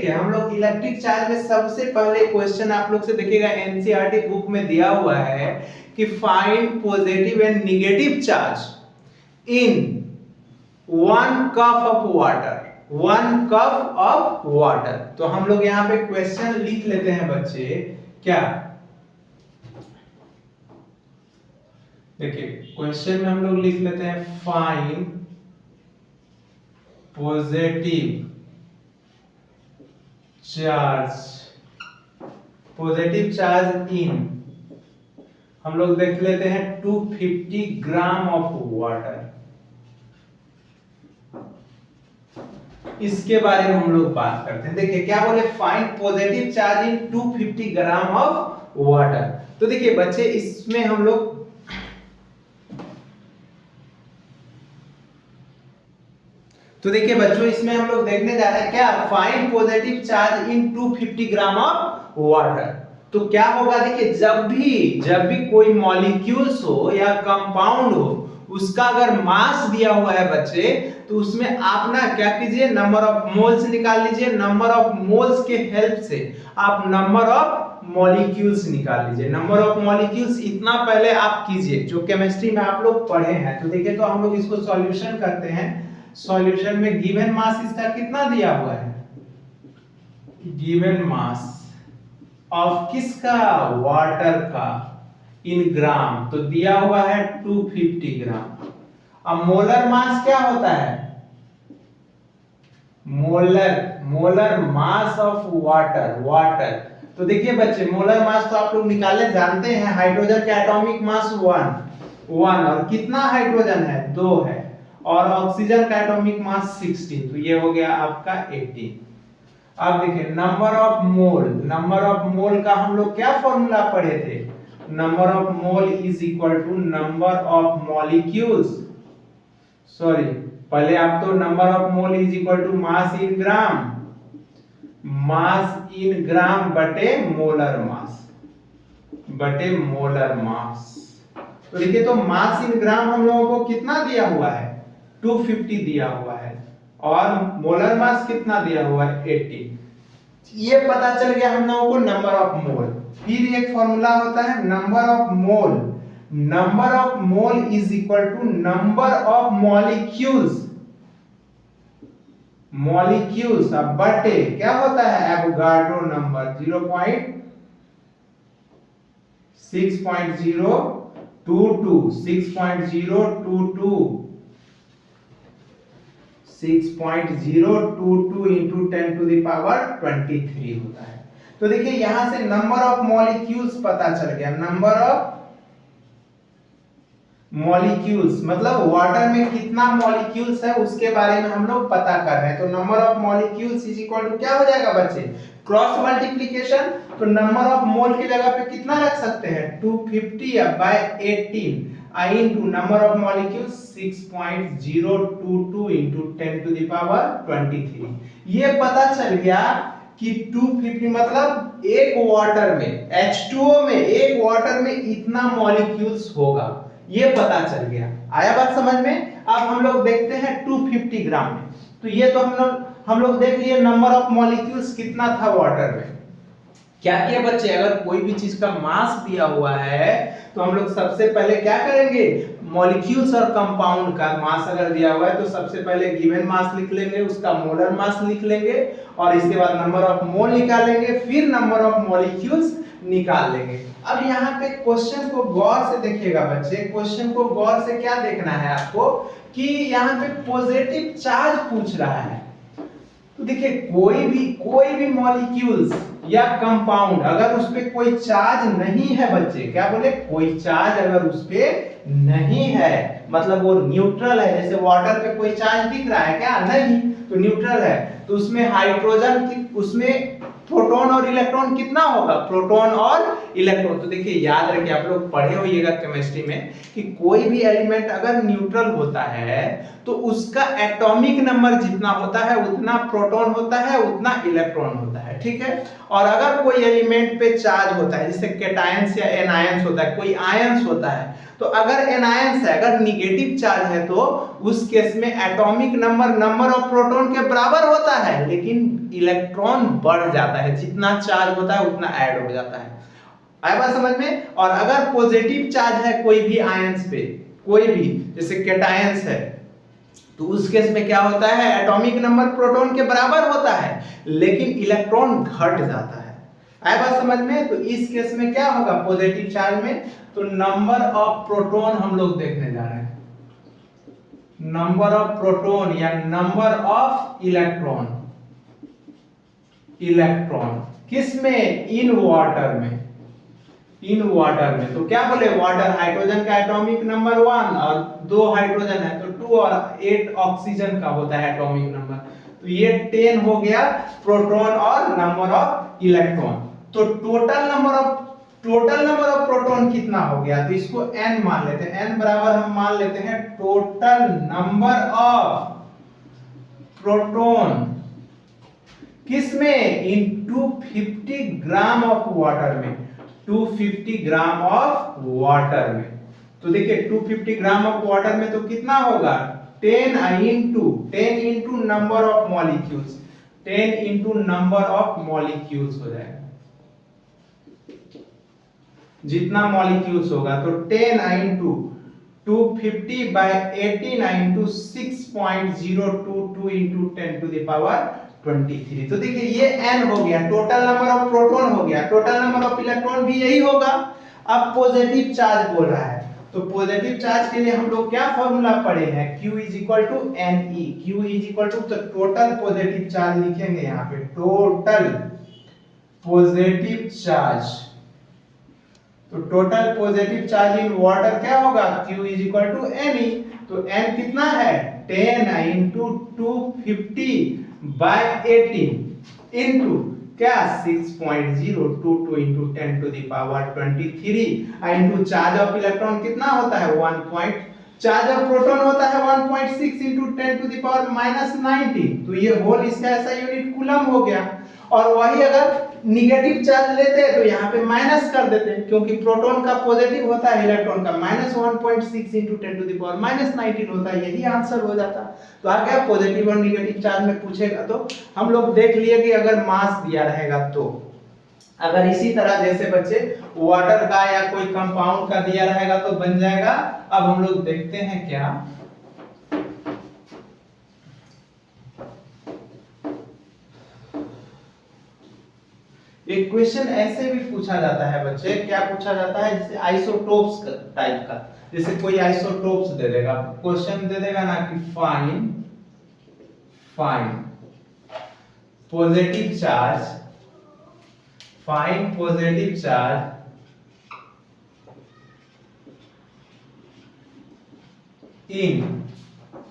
देखिए हम लोग इलेक्ट्रिक चार्ज में सबसे पहले क्वेश्चन आप लोग से देखिएगा एनसीईआरटी बुक में दिया हुआ है कि find positive and negative charge in 1 cup of water, 1 cup of water. तो हम लोग यहाँ पे क्वेश्चन लिख लेते हैं बच्चे, क्या देखिए क्वेश्चन में हम लोग लिख लेते हैं फाइंड पॉजिटिव चार्ज इन, हम लोग देख लेते हैं 250 ग्राम ऑफ वाटर। इसके बारे में हम लोग बात करते हैं। देखिए क्या बोले, find positive charge in 250 gram of water. तो देखिए बच्चे इसमें हम लोग इसमें हम लोग देखने जा रहे हैं क्या, find positive charge in 250 gram of water. तो क्या होगा, देखिए जब भी कोई मॉलिक्यूल्स हो या कंपाउंड हो, उसका अगर मास दिया हुआ है बच्चे, तो उसमें आप ना क्या कीजिए, नंबर ऑफ मोल्स निकाल लीजिए। नंबर ऑफ मोल्स के हेल्प से आप नंबर ऑफ मॉलिक्यूल्स निकाल लीजिए। नंबर ऑफ मॉलिक्यूल्स इतना पहले आप कीजिए जो केमिस्ट्री में आप लोग पढ़े हैं। तो देखिए तो हम लोग इसको सॉल्यूशन करते हैं। सॉल्यूशन में गिवन मास इसका कितना दिया हुआ है, गिवन मास ऑफ किसका, वाटर का, इन ग्राम, तो दिया हुआ है 250 ग्राम। अब मोलर मास क्या होता है, मोलर मास ऑफ वाटर। तो देखिए बच्चे मोलर मास तो आप लोग निकालने जानते हैं, हाइड्रोजन का एटॉमिक मास 1 और कितना हाइड्रोजन है, 2 है, और ऑक्सीजन का एटॉमिक मास 16, तो ये हो गया आपका 18। अब देखिए नंबर ऑफ मोल का हम लोग क्या फॉर्मूला पढ़े थे, number of mole is equal to number of molecules, sorry पहले आप तो number of mole is equal to mass in gram बटे मोलर मास। तो देखिए तो मास इन ग्राम हम लोगों को कितना दिया हुआ है, 250 दिया हुआ है, और मोलर मास कितना दिया हुआ है, 18। ये पता चल गया हम लोगों को नंबर ऑफ मोल। फिर एक फॉर्मूला होता है number of mole is equal to number of molecules अब बटे क्या होता है, Avogadro number 6.022 into 10 to the power 23 होता है। तो देखिए यहां से नंबर ऑफ मॉलिक्यूल्स पता चल गया। नंबर ऑफ मॉलिक्यूल्स मतलब वाटर में कितना मॉलिक्यूल्स है उसके बारे में हम लोग पता कर रहे हैं। तो number of molecules is equal to क्या हो जाएगा बच्चे, क्रॉस मल्टीप्लिकेशन। तो नंबर ऑफ मोल की जगह पे कितना रख सकते हैं, 250 by 18 I into number of molecules 6.022 into 10 to the power 23। ये पता चल गया कि 250 मतलब एक वाटर में H2O में एक वाटर में इतना मॉलिक्यूल्स होगा, ये पता चल गया। आया बात समझ में। अब हम लोग देखते हैं 250 ग्राम में। तो ये तो हम लोग देख लिए नंबर ऑफ मॉलिक्यूल्स कितना था वाटर में। क्या किया बच्चे, अगर कोई भी चीज का मास दिया हुआ है तो हम लोग सबसे पहले क्या करेंगे, मॉलिक्यूल्स और कंपाउंड का मास अगर दिया हुआ है तो सबसे पहले गिवन मास लिख लेंगे, उसका मोलर मास लिख लेंगे, और इसके बाद नंबर ऑफ मोल निकालेंगे, फिर नंबर ऑफ मॉलिक्यूल्स निकाल लेंगे। अब यहाँ पे क्वेश्चन को गौर से देखिएगा बच्चे। क्वेश्चन को गौर से क्या देखना है आपको कि यहाँ पे पॉजिटिव चार्ज पूछ रहा है। तो देखिए कोई भी मॉलिक्यूल्स या कंपाउंड अगर उस पे कोई चार्ज नहीं है बच्चे, क्या बोले, कोई चार्ज अगर उस पे नहीं है मतलब वो न्यूट्रल है। जैसे वाटर पे कोई चार्ज दिख रहा है क्या, नहीं, तो न्यूट्रल है। तो उसमें हाइड्रोजन की, उसमें प्रोटॉन और इलेक्ट्रॉन कितना होगा, प्रोटॉन और इलेक्ट्रॉन। तो देखिए याद रखिए, आप लोग पढ़े होइएगा केमिस्ट्री में कि कोई भी एलिमेंट अगर न्यूट्रल होता है तो उसका एटॉमिक नंबर जितना होता है उतना प्रोटॉन होता है, उतना इलेक्ट्रॉन होता है, ठीक है। और अगर कोई एलिमेंट पे चार्ज होता है, जैसे कैटायंस या एनायंस होता है, कोई आयंस होता है, तो अगर एनायंस है, अगर निगेटिव चार्ज है, तो उस केस में एटॉमिक नंबर ऑफ प्रोटॉन के बराबर होता होता है लेकिन इलेक्ट्रॉन बढ़ जाता है, जितना चार्ज होता है उतना ऐड हो जाता है। आया बात समझ में। और अगर पॉजिटिव चार्ज है कोई भी आयंस पे, कोई भी जैसे कैटायंस है, तो उस केस में क्या होता है, एटॉमिक नंबर प्रोटॉन के बराबर होता है लेकिन इलेक्ट्रॉन घट जाता है। आया बात समझ में। तो इस केस में क्या होगा पॉजिटिव चार्ज में, तो नंबर ऑफ प्रोटॉन हम लोग देखने जा रहे हैं, नंबर ऑफ प्रोटॉन या नंबर ऑफ इलेक्ट्रॉन, इलेक्ट्रॉन किस में, इन वाटर में, इन वाटर में। तो क्या बोले, वाटर हाइड्रोजन का एटॉमिक नंबर 1 और 2 हाइड्रोजन है तो 2 और 8 ऑक्सीजन का होता है एटॉमिक नंबर। तो ये 10 हो गया प्रोटॉन और नंबर ऑफ इलेक्ट्रॉन। तो टोटल नंबर ऑफ प्रोटॉन कितना हो गया, तो इसको n मान लेते हैं। n बराबर हम मान लेते हैं टोटल नंबर ऑफ प्रोटॉन किसमें, इन 250 ग्राम ऑफ वाटर में, 250 ग्राम ऑफ वाटर में। तो देखिए 250 ग्राम ऑफ वाटर में तो कितना होगा, 10 into number of molecules, 10 into number of molecules हो जाएगा, जितना मॉलिक्यूल्स होगा। तो 10 into 250 by 18 into 6.022 into 10 to the power 23। तो देखिए ये n हो गया, टोटल नंबर ऑफ प्रोटॉन हो गया, टोटल नंबर ऑफ इलेक्ट्रॉन भी यही होगा। अब पॉजिटिव चार्ज बोल रहा है, तो पॉजिटिव चार्ज के लिए हम लोग क्या फॉर्मूला पढ़े हैं, Q is equal to Ne, Q is equal to, तो टोटल पॉजिटिव चार्ज लिखेंगे यहाँ पे, टोटल पॉजिटिव चार्ज। तो total positive charge in water क्या होगा, Q is equal to Ne। तो n कितना है, 10 इंटू 250 बाय 18 इंटू क्या 6.022 into 10 to the power 23 into charge of electron कितना होता है 1. चार्ज ऑफ प्रोटॉन होता है 1.6 इंटू 10 टू द पावर -19। तो ये होल इसका ऐसा यूनिट कूलम हो गया। और वही अगर निगेटिव चार्ज लेते हैं तो यहाँ पे माइनस कर देते हैं, क्योंकि प्रोटॉन का पॉजिटिव होता है, इलेक्ट्रॉन का -1.6 इंटू 10 टू द पावर -19 होता है, यही आंसर हो जाता। तो आ गया पॉजिटिव और निगेटिव चार्ज में पूछेगा तो हम लोग देख लिए कि अगर मास दिया रहेगा तो, अगर इसी तरह जैसे बच्चे वाटर का या कोई कंपाउंड का दिया रहेगा तो बन जाएगा। अब हम लोग देखते हैं क्या, एक क्वेश्चन ऐसे भी पूछा जाता है बच्चे, क्या पूछा जाता है, जैसे आइसोटोप्स टाइप का, जैसे कोई आइसोटोप्स दे देगा, क्वेश्चन दे देगा ना कि find positive charge, find positive charge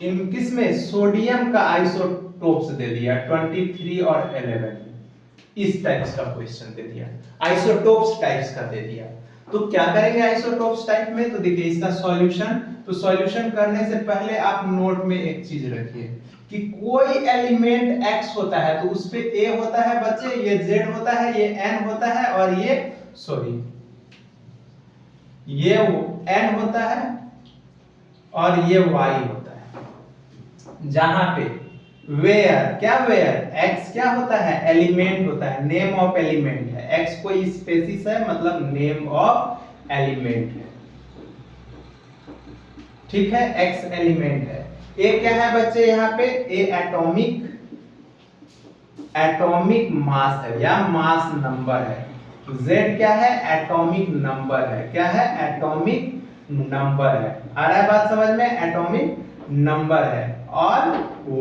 इन किसमें, सोडियम का आइसोटोप्स दे दिया 23 और 11, इस टाइप्स का क्वेश्चन दे दिया, आइसोटोप्स टाइप्स का दे दिया। तो क्या करेंगे आइसोटोप्स टाइप में, तो देखिए इसका सॉल्यूशन, तो सॉल्यूशन करने से पहले आप नोट में एक चीज रखिए कि कोई एलिमेंट x होता है तो उस पे a होता है बच्चे, ये z होता है, ये n होता है और ये ये n होता है और ये y होता है। जहां पे वेयर क्या, वेयर x क्या होता है, एलिमेंट होता है, नेम ऑफ एलिमेंट है, x कोई स्पेसिस है मतलब नेम ऑफ एलिमेंट है, ठीक है, x एलिमेंट है। a क्या है बच्चे, यहाँ पे a एटॉमिक मास है या मास नंबर है, z क्या है, एटॉमिक नंबर है, क्या है, एटॉमिक नंबर है। आ रहा है बात समझ में, एटॉमिक नंबर है। और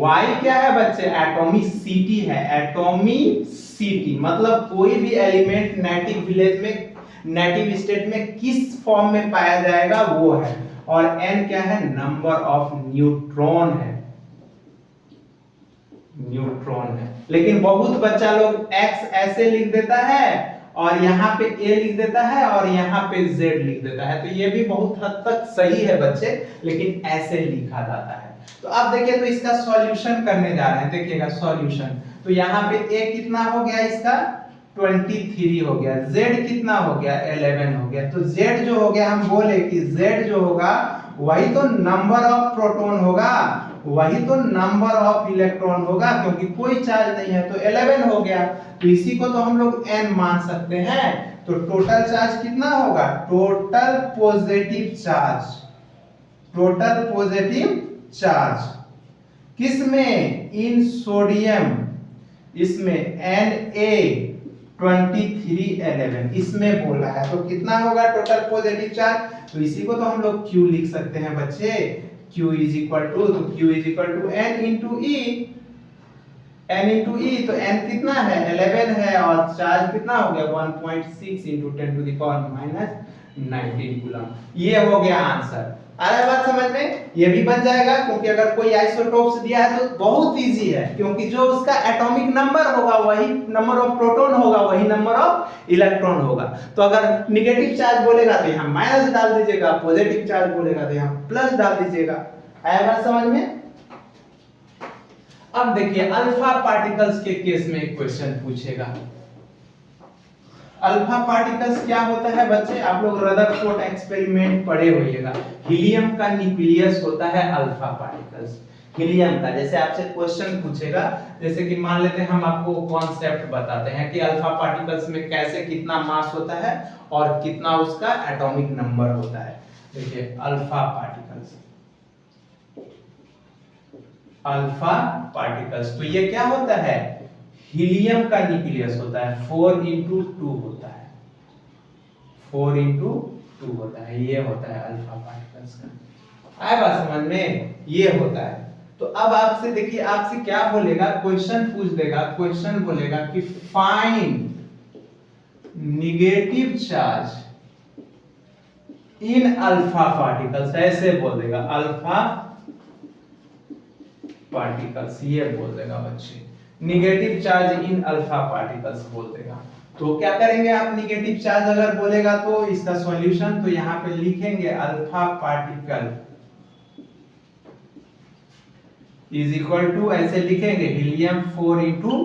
y क्या है बच्चे, एटॉमिसिटी है, एटॉमिसिटी मतलब कोई भी एलिमेंट नेटिव विलेज में, नेटिव स्टेट में किस फॉर्म में पाया जाएगा वो है। और n क्या है, नंबर ऑफ न्यूट्रॉन है, न्यूट्रॉन है। लेकिन बहुत बच्चा लोग x ऐसे लिख देता है और यहाँ पे a लिख देता है और यहाँ पे z लिख देता है, तो ये भी बहुत हद तक सही है बच्चे, लेकिन ऐसे लिखा जाता है। तो अब देखिए, तो इसका सॉल्यूशन करने जा रहे हैं, देखिएगा सॉल्यूशन। तो यहाँ पे a कितना हो गया इसका 23 हो गया, z कितना हो गया 11 हो गया। तो z जो हो गया, हम बोले कि z जो होगा वही तो नंबर ऑफ प्रोटॉन होगा, वही तो नंबर ऑफ इलेक्ट्रॉन होगा, क्योंकि कोई चार्ज नहीं है तो 11 हो गया। तो इसी को तो हम लोग n मान सकते हैं। तो टोटल चार्ज कितना होगा? Total positive charge, total positive charge किसमें? इन सोडियम, इसमें Na2311 इसमें बोला है। तो कितना होगा टोटल पॉजिटिव चार्ज? तो इसी को तो हम लोग Q लिख सकते हैं बच्चे। Q इज इक्वल टू, तो Q is equal to N into E, N into E। तो N कितना है? 11 है, और चार्ज कितना हो गया? 1.6 into 10 to the power minus 19 coulomb. ये हो गया आंसर। आ रहा है बात समझ में? ये भी बन जाएगा, क्योंकि अगर कोई आइसोटोप्स दिया है तो बहुत इजी है, क्योंकि जो उसका एटॉमिक नंबर होगा वही नंबर ऑफ प्रोटॉन होगा, वही नंबर ऑफ इलेक्ट्रॉन होगा। तो अगर नेगेटिव चार्ज बोलेगा तो यहाँ माइनस डाल दीजिएगा, पॉजिटिव चार्ज बोलेगा तो यहाँ प्लस डाल दीजिएगा। आया बात समझ में? अब देखिए अल्फा पार्टिकल्स के केस में एक क्वेश्चन पूछेगा। अल्फा पार्टिकल्स क्या होता है बच्चे? आप लोग रदरफोर्ड एक्सपेरिमेंट पढ़े होइएगा। हीलियम का न्यूक्लियस होता है अल्फा पार्टिकल्स, हीलियम का। जैसे आपसे क्वेश्चन पूछेगा, जैसे कि मान लेते हैं हम आपको कॉन्सेप्ट बताते हैं कि अल्फा पार्टिकल्स में कैसे कितना मास होता है और कितना उसका एटॉमिक नंबर होता है। देखिए अल्फा पार्टिकल्स, अल्फा पार्टिकल्स तो ये क्या होता है? हीलियम का न्यूक्लियस होता है, 4x2 होता है, 4x2 होता है। ये होता है अल्फा पार्टिकल्स का। आया बात समझ में? ये होता है। तो अब आपसे देखिए, आपसे क्या बोलेगा? क्वेश्चन पूछ देगा, क्वेश्चन बोलेगा कि find negative charge in alpha particles, ऐसे बोल देगा अल्फा पार्टिकल्स, ये बोल देगा बच्चे। Negative charge in alpha particles बोल देगा। तो क्या करेंगे आप? नेगेटिव चार्ज अगर बोलेगा तो इसका सॉल्यूशन तो यहाँ पे लिखेंगे alpha particle is equal to, ऐसे लिखेंगे हीलियम 4x2।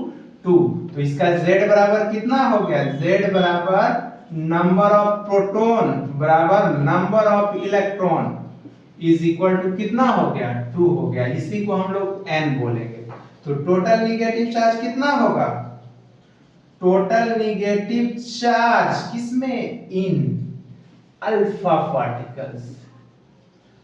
तो इसका Z बराबर कितना हो गया? Z बराबर नंबर ऑफ प्रोटॉन बराबर number of electron is equal to कितना हो गया? 2 हो गया। इसी को हम लोग N बोलेंगे। तो टोटल नेगेटिव चार्ज कितना होगा? टोटल नेगेटिव चार्ज किसमें? इन अल्फा पार्टिकल्स,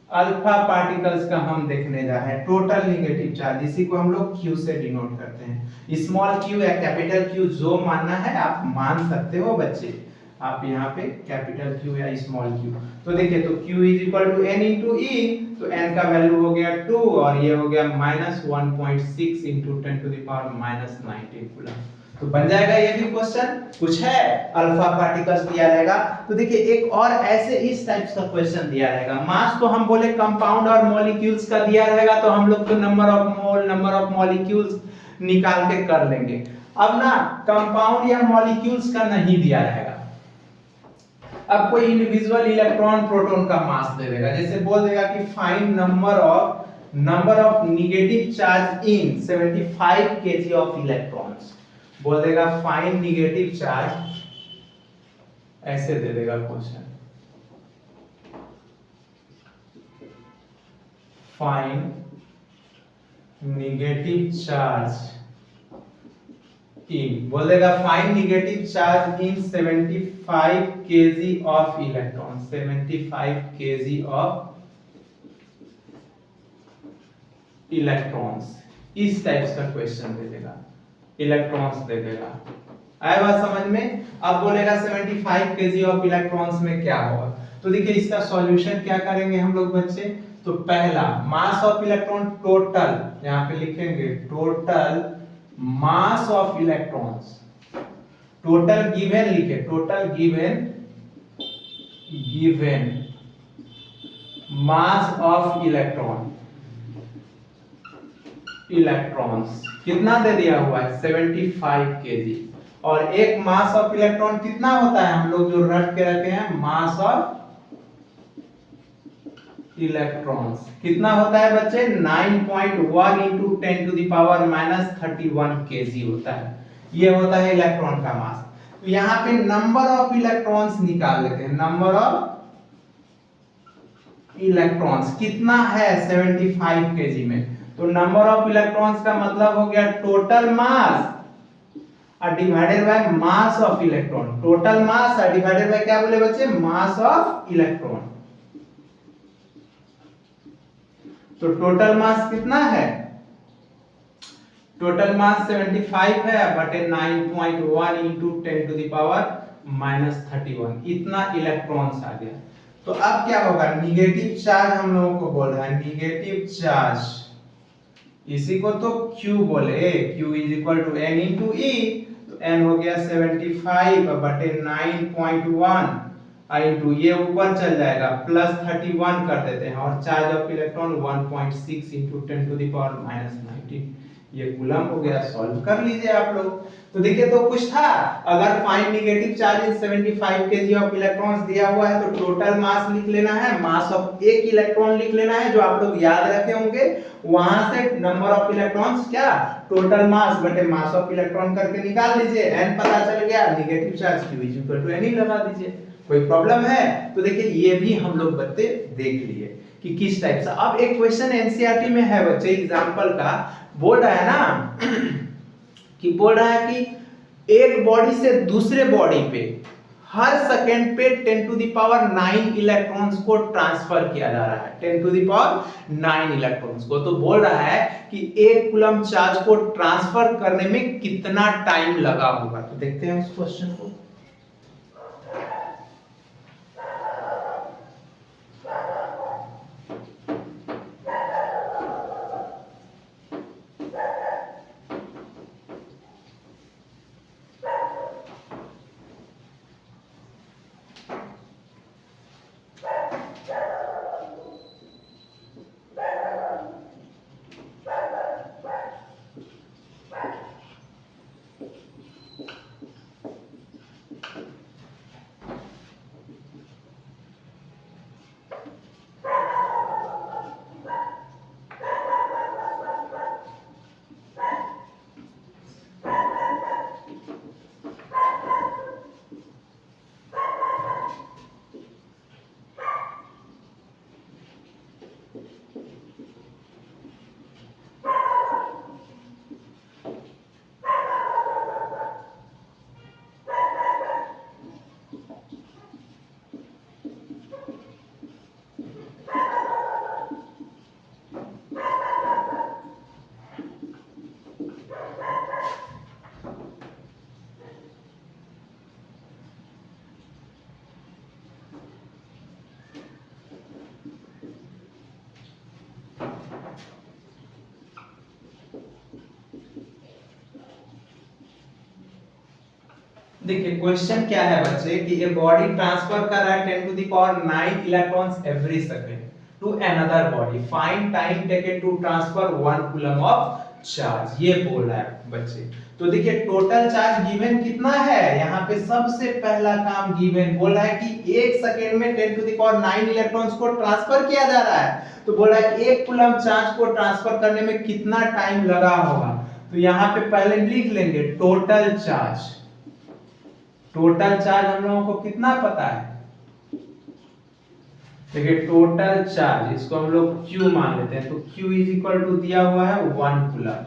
अल्फा पार्टिकल्स का हम देखने जा रहे हैं टोटल नेगेटिव चार्ज। इसी को हम लोग Q से डिनोट करते हैं। स्मॉल q या कैपिटल Q जो मानना है आप मान सकते हो बच्चे। आप यहाँ पे कैपिटल Q या स्मॉल q। तो देखिए, तो Q is equal to N into E। तो N का वैल्यू हो गया 2 और ये हो गया -1.6 into 10 to the power -19 coulomb. तो बन जाएगा ये भी क्वेश्चन। कुछ है अल्फा पार्टिकल्स दिया रहेगा। तो देखिए एक और ऐसे इस टाइप्स का क्वेश्चन दिया रहेगा। मास तो हम बोले कंपाउंड और मॉलिक्यूल्स का दिया रहेगा, तो हम लोग तो number of mole, number of molecules निकाल के कर लेंगे। अब ना कंपाउंड या मॉलिक्यूल्स का नहीं दिया रहेगा। अब कोई इंडिविजुअल इलेक्ट्रॉन प्रोटॉन का मास दे देगा। जैसे बोल देगा कि find number of negative charge in 75 kg of electrons. बोल देगा फाइंड नेगेटिव चार्ज, ऐसे दे देगा question. Find negative charge in, बोल देगा find negative charge in 75 kg of electron, 75 kg of electrons. इस टाइप्स का क्वेश्चन दे देगा, इलेक्ट्रॉन्स दे देगा। आया बात समझ में? अब बोलेगा 75 kg ऑफ इलेक्ट्रॉन्स में क्या होगा। तो देखिए इसका सॉल्यूशन क्या करेंगे हम लोग बच्चे। तो पहला मास ऑफ इलेक्ट्रॉन टोटल, यहाँ पे लिखेंगे total mass of electrons, total given लिखे, total given mass of electrons कितना दे दिया हुआ है? 75 kg। और एक मास ऑफ इलेक्ट्रॉन कितना होता है? हम लोग जो रट के रखे हैं मास ऑफ इलेक्ट्रॉन्स कितना होता है बच्चे? 9.1 into 10 to the power -31 kg होता है। ये होता है इलेक्ट्रॉन का मास। तो यहाँ पे नंबर ऑफ इलेक्ट्रॉन्स निकाल लेते हैं। नंबर ऑफ इलेक्ट्रॉन्स कितना है 75 kg में? तो नंबर ऑफ इलेक्ट्रॉन्स का मतलब हो गया टोटल मास और divided by mass of electron. Total mass और डिवाइडेड बाय क्या बोले बच्चे, मास ऑफ इलेक्ट्रॉन। तो टोटल मास कितना है, टोटल मास 75 है बटे 9.1 इंटू 10 टू द पावर -31, इतना इलेक्ट्रॉन्स आ गया। तो अब क्या होगा, निगेटिव चार्ज हम लोगों को बोल रहा है, निगेटिव चार्ज, इसी को तो Q बोले, Q is equal to N into E, तो N हो गया 75 बटे 9.1 इंटू ये ऊपर चल जाएगा +31 कर देते हैं, और charge of electron 1.6 into 10 to the power -19, ये कूलम हो गया। सॉल्व कर लीजिए आप लोग। तो देखिए तो कुछ था, अगर find negative charge in 75 KG of electrons दिया हुआ है तो टोटल मास लिख लेना है, मास ऑफ एक इलेक्ट्रॉन लिख लेना है, जो आप लोग याद रखे होंगे, वहां से नंबर ऑफ इलेक्ट्रॉन्स क्या, टोटल मास बटे मास ऑफ इलेक्ट्रॉन करके निकाल लीजिए, n पता चल गया, negative charge Q is equal to n ही लगा दीजिए। कोई प्रॉब्लम है? तो देखिए ये भी हम लोग बच्चे देख लिए कि किस टाइप से। अब एक क्वेश्चन एनसीईआरटी में है बच्चे एग्जांपल का, बोल रहा है ना कि बोल रहा है कि एक बॉडी से दूसरे बॉडी पे हर सेकंड पे 10 टू द पावर 9 इलेक्ट्रॉन्स को ट्रांसफर किया जा रहा है, 10 टू द पावर 9 इलेक्ट्रॉन्स को। तो बोल रहा है कि एक कूलम चार्ज को ट्रांसफर करने में कितना टाइम लगा होगा। तो देखते हैं उस क्वेश्चन को। देखिए क्वेश्चन क्या है बच्चे कि ए बॉडी ट्रांसफर कर रहा है 10 to the power 9 electrons every second to another body, find time taken to transfer 1 coulomb of charge, ये बोल रहा है बच्चे। तो देखिए टोटल चार्ज गिवन कितना है, यहाँ पे सबसे पहला काम गिवन बोल रहा है कि एक सेकंड में 10 टू द पावर 9 इलेक्ट्रॉन्स को ट्रांसफर किया जा रहा है। तो बोल रहा है एक कूलम चार्ज को ट्रांसफर करने में कितना टाइम लगा होगा। तो यहाँ पे पहले लिख लेंगे टोटल चार्ज। टोटल चार्ज हम लोगों को कितना पता है, देखिए टोटल चार्ज, इसको हम लोग Q मान लेते हैं। तो Q इज इक्वल टू दिया हुआ है 1 कूलम,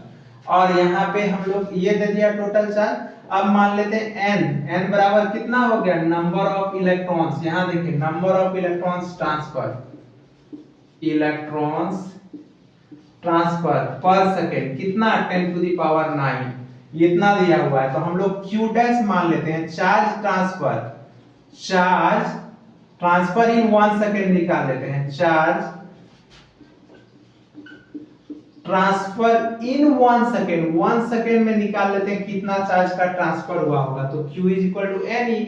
और यहाँ पे हम लोग ये दे दिया टोटल चार्ज। अब मान लेते हैं n बराबर कितना हो गया, नंबर ऑफ इलेक्ट्रॉन्स, यहाँ देखिए number of electrons transfer, electrons transfer पर सेकेंड कितना, 10 टू द पावर 9, इतना दिया हुआ है। तो हम लोग Q डैश मान लेते हैं, चार्ज ट्रांसफर इन 1 सेकेंड निकाल लेते हैं, charge transfer in 1 second, 1 second में निकाल लेते हैं कितना चार्ज का ट्रांसफर हुआ होगा। तो Q is equal to NE,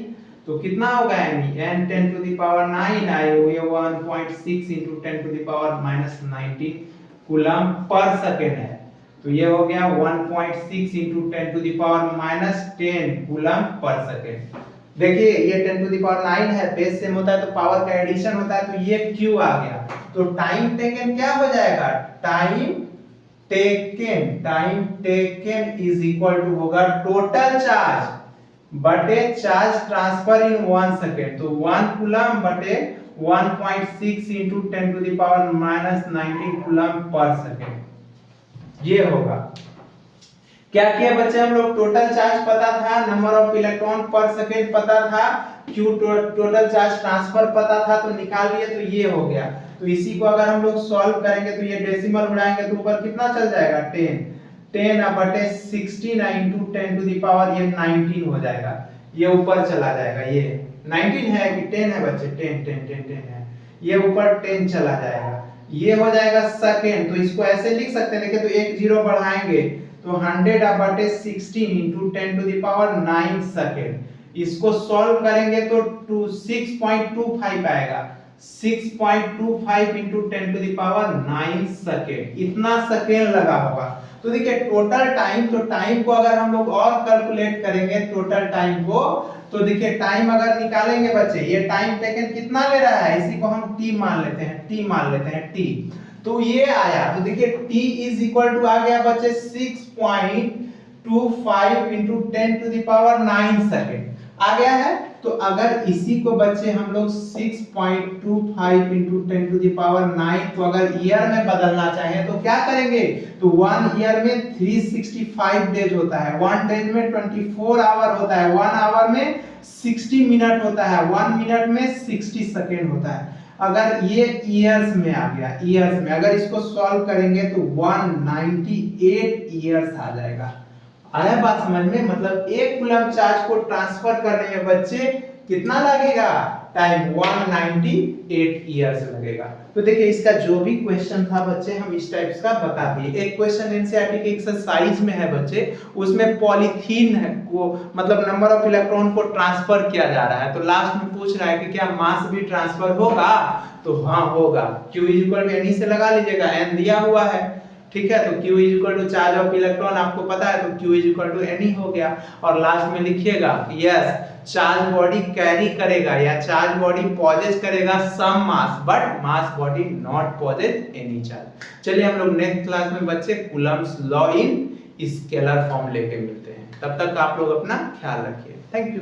तो कितना होगा NE, n 10 to the power 9 आए हुए 1.6 into 10 to the power -19 coulomb पर सेकेंड है। तो ये हो गया 1.6 into 10 to the power -10 coulomb पर सेकेंड। देखिए ये 10 to the power 9 है, बेस सेम होता है तो पावर का एडिशन होता है, तो ये Q आ गया। तो टाइम टेकन क्या हो जाएगा, time taken is equal to होगा टोटल चार्ज बटे चार्ज ट्रांसफर इन 1 सेकेंड। तो 1 कूलम बटे 1.6 into 10 to the power -19 coulomb पर सेकेंड। ये होगा। क्या किया बच्चे हम लोग, टोटल चार्ज पता था, नंबर ऑफ इलेक्ट्रॉन पर सेकेंड पता था, क्यू टोटल चार्ज ट्रांसफर पता था, तो निकाल लिए, तो ये हो गया। तो इसी को अगर हम लोग सॉल्व करेंगे तो ये डेसिमल उड़ाएंगे तो ऊपर कितना चल जाएगा 10, 10/16 into 10 to the power ये 19 हो जाएगा, ये ऊपर चला जाएगा। ये 19 है कि 10 है बच्चे, 10 है, ये ऊपर 10 चला जाएगा, ये हो जाएगा सेकेंड। तो इसको ऐसे लिख सकते हैं, देखिए तो एक जीरो बढ़ाएंगे तो 100/16 into 10 to the power 9 second. इसको सॉल्व करेंगे तो 6.25 आएगा, 6.25 into 10 to the power 9 second, इतना सेकेंड लगा होगा। तो देखिए टोटल टाइम, तो टाइम को अगर हम लोग और कैलकुलेट करेंगे टोटल टाइम को, तो देखिए टाइम अगर निकालेंगे बच्चे, ये टाइम टेकन कितना ले रहा है, इसी को हम टी मान लेते हैं, टी मान लेते हैं टी। तो ये आया, तो देखिए t इज इक्वल टू आ गया बच्चे 6.25 into 10 to the power 9 second आ गया है। तो अगर इसी को बच्चे हम लोग 6.25 into 10 to the power 9 को अगर ईयर में बदलना चाहें तो क्या करेंगे, तो 1 ईयर में 365 डेज होता है, 1 डेज में 24 आवर होता है, 1 आवर में 60 मिनट होता है, 1 मिनट में 60 सेकेंड होता है। अगर ये ईयर्स में आ गया, ईयर्स में अगर इसको सॉल्व करेंगे तो 198 ईयर्स आ जाएगा। आया बात समझ में, मतलब एक कूलम चार्ज को ट्रांसफर करने में बच्चे कितना लगेगा टाइम, 198 ईयर्स लगेगा। तो देखिए इसका जो भी क्वेश्चन था बच्चे हम इस टाइप्स का बता दिए। एक क्वेश्चन एनसीईआरटी के एक्सरसाइज में है बच्चे, उसमें पॉलीथीन को मतलब नंबर ऑफ इलेक्ट्रॉन को ट्रांसफर किया जा रहा है, तो लास्ट में पूछ रहा है कि क्या मास भी ट्रांसफर होगा, तो हाँ होगा। Q इक्वल टू एन से लगा लीजिएगा, एन दिया हुआ है, ठीक है। तो Q equal to charge of electron आपको पता है, तो Q इक्वल टू एन हो गया। और लास्ट में लिखिएगा यस चार्ज बॉडी कैरी करेगा या चार्ज बॉडी पॉजेस करेगा some mass, but mass body not possess any charge. चलिए हम लोग नेक्स्ट क्लास में बच्चे Coulomb's law in scalar form लेके मिलते हैं, तब तक आप लोग अपना ख्याल रखिए, थैंक यू।